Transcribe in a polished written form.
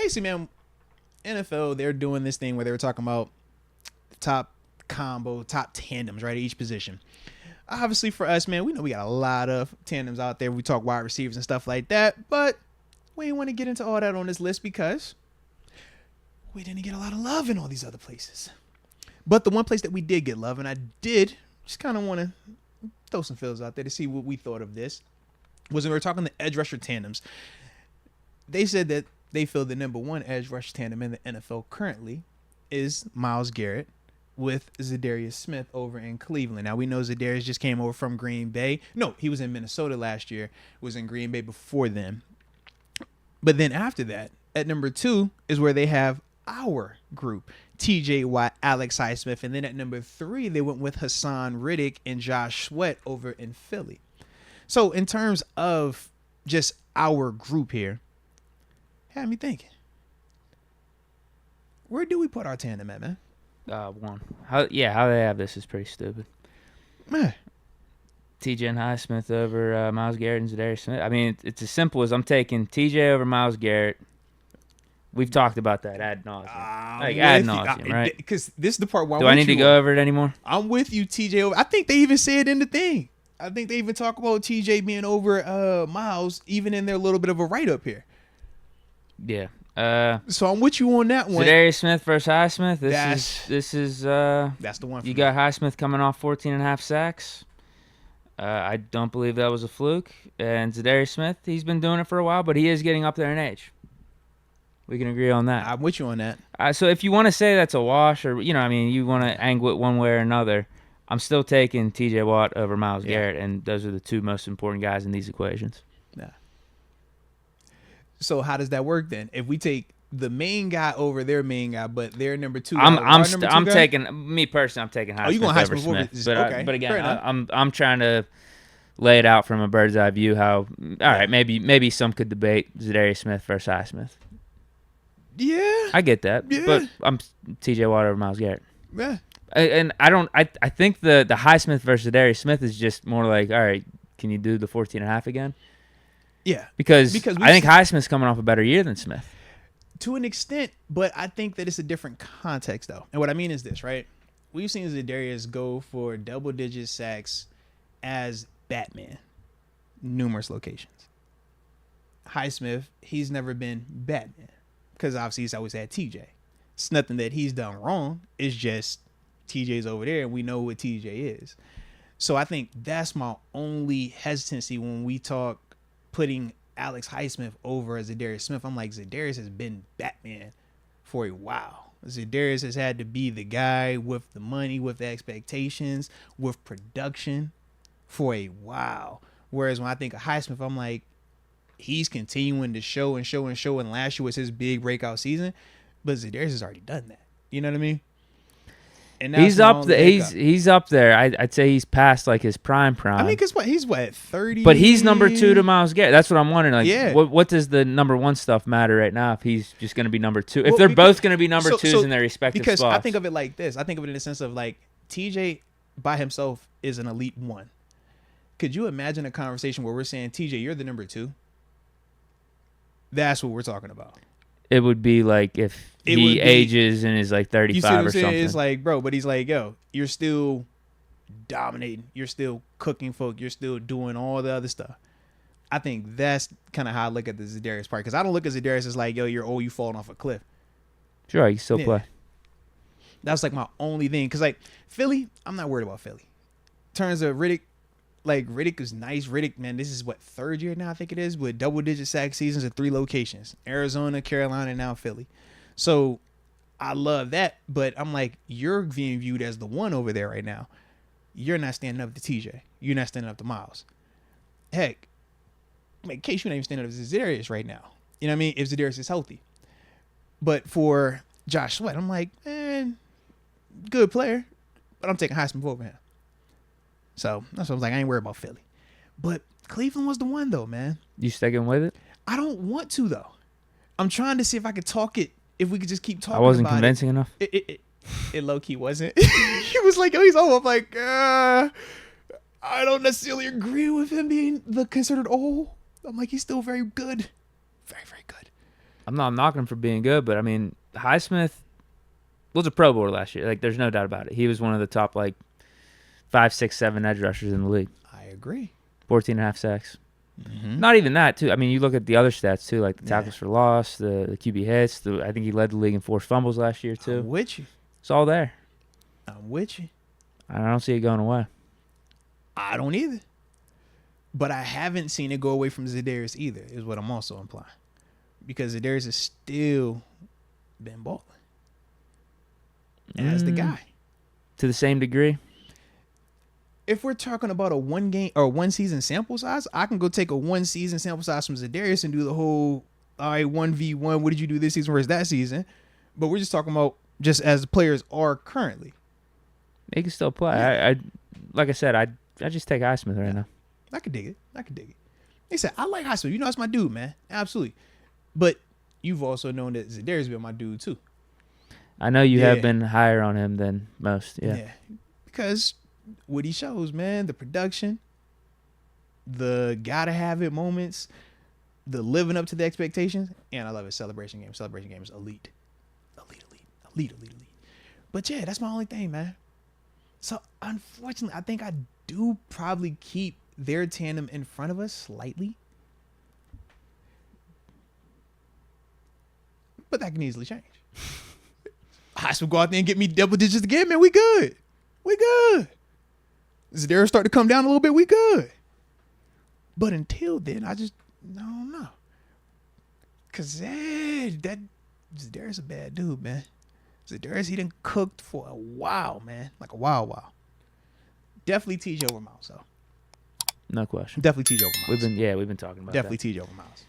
basically, man, NFL, they're doing this thing where they were talking about top tandems, right, at each position. Obviously, for us, man, we know we got a lot of tandems out there. We talk wide receivers and stuff like that, but we ain't want to get into all that on this list because we didn't get a lot of love in all these other places. But the one place that we did get love, and I did just kind of want to throw some feels out there to see what we thought of this, was when we were talking the edge rusher tandems. They said that they feel the number one edge rusher tandem in the NFL currently is Myles Garrett with Zadarius Smith over in Cleveland. Now, we know Zadarius just came over from Green Bay. No, he was in Minnesota last year, was in Green Bay before then. But then after that, at number 2 is where they have our group, TJ Watt, Alex Highsmith. And then at number 3, they went with Hassan Riddick and Josh Sweat over in Philly. So in terms of just our group here, had me thinking, where do we put our tandem at, man? 1. How they have this is pretty stupid. Man. TJ and Highsmith over Myles Garrett and Zadarius Smith. I mean, it's as simple as I'm taking TJ over Myles Garrett. We've talked about that ad nauseum. Ad nauseum, right? Because this is the part where do I need to go over it anymore? I'm with you, TJ. Over. I think they even say it in the thing. I think they even talk about TJ being over Myles, even in their little bit of a write-up here. Yeah. So I'm with you on that one. Zadarius Smith versus Highsmith. This is that's the one. You got Highsmith coming off 14.5 sacks. I don't believe that was a fluke. And Zadarius Smith, he's been doing it for a while, but he is getting up there in age. We can agree on that. I'm with you on that. So if you want to say that's a wash, or you want to angle it one way or another, I'm still taking TJ Watt over Myles Garrett, and those are the 2 most important guys in these equations. Yeah. So how does that work then? If we take the main guy over their main guy, but they're number 2. I'm taking me personally. I'm taking Highsmith over Smith. But again, I'm trying to lay it out from a bird's eye view. How right? Maybe some could debate Zadarius Smith versus Highsmith. Yeah, I get that. Yeah. But I'm TJ Watt over Myles Garrett. Yeah. And I think the Highsmith versus Zadarius Smith is just more like, all right, can you do the 14.5 again? Yeah. Because I think Highsmith's coming off a better year than Smith. To an extent, but I think that it's a different context, though. And what I mean is this, right? We've seen Zadarius go for double-digit sacks as Batman, numerous locations. Highsmith, he's never been Batman because obviously he's always had TJ. It's nothing that he's done wrong. It's just TJ's over there, and we know what TJ is. So I think that's my only hesitancy when we talk putting Alex Highsmith over Zadarius Smith. I'm like, Zadarius has been Batman for a while. Zadarius has had to be the guy with the money, with the expectations, with production for a while. Whereas when I think of Highsmith, I'm like, he's continuing to show. And last year was his big breakout season. But Zadarius has already done that. You know what I mean? And he's up there. He's up there. I'd say he's past like his prime. I mean, because he's 30. But he's number 2 to Myles Garrett. That's what I'm wondering. Like, what does the number 1 stuff matter right now if he's just going to be number 2? If they're both going to be number 2s in their respective spots. Because I think of it like this. I think of it in the sense of like TJ by himself is an elite 1. Could you imagine a conversation where we're saying, TJ, you're the number 2? That's what we're talking about. It would be like if he ages and is like 35 or something. It's like, bro, but he's like, yo, you're still dominating. You're still cooking folk. You're still doing all the other stuff. I think that's kind of how I look at the Zadarius part. Because I don't look at Zadarius as like, yo, you're old, you falling off a cliff. Sure, you still play. That's like my only thing. Because like Philly, I'm not worried about Philly. In terms of Riddick, like Riddick is nice. Riddick, man, this is what, 3rd year now, I think it is, with double-digit sack seasons at 3 locations. Arizona, Carolina, and now Philly. So I love that, but I'm like, you're being viewed as the 1 over there right now. You're not standing up to TJ. You're not standing up to Myles. Heck, in case you're not even standing up to Zadarius right now. You know what I mean? If Zadarius is healthy. But for Josh Sweat, I'm like, man, good player, but I'm taking Highsmith over him. So that's what I was like. I ain't worried about Philly. But Cleveland was the 1, though, man. You sticking with it? I don't want to, though. I'm trying to see if I could talk it, if we could just keep talking about it. I wasn't convincing enough? It low-key wasn't. He was like, oh, he's old. I'm like, I don't necessarily agree with him being considered old. I'm like, he's still very good. Very, very good. I'm not knocking him for being good, but I mean, Highsmith was a Pro Bowler last year. Like, there's no doubt about it. He was one of the top, 5, 6, 7 edge rushers in the league. I agree. 14.5 sacks. Mm-hmm. Not even that, too. I mean, you look at the other stats, too, like the tackles for loss, the QB hits. I think he led the league in forced fumbles last year, too. I'm with you. It's all there. I'm with you. I don't see it going away. I don't either. But I haven't seen it go away from Za'Darius either, is what I'm also implying. Because Za'Darius has still been balling as the guy. To the same degree? If we're talking about a 1 game or 1 season sample size, I can go take a 1 season sample size from Za'Darius and do the whole, all right, 1v1, what did you do this season versus that season? But we're just talking about just as the players are currently. They can still play. Yeah. I like I said, I just take Highsmith right now. I could dig it. They said, I like Highsmith. You know, that's my dude, man. Absolutely. But you've also known that Za'Darius been my dude, too. I know you have been higher on him than most. Yeah. Because what he shows, man, the production, the gotta have it moments, the living up to the expectations, and I love his celebration game. Celebration game is elite. But yeah, that's my only thing, man. So unfortunately, I think I do probably keep their tandem in front of us slightly. But that can easily change. I should go out there and get me double digits again, man. We good. Za'Darius start to come down a little bit, we good. But until then, I don't know. Cause that Za'Darius a bad dude, man. Za'Darius, he done cooked for a while, man. Like a while. Definitely TJ over Miles, though. No question. Definitely TJ over Miles. We've been talking about definitely TJ over Miles.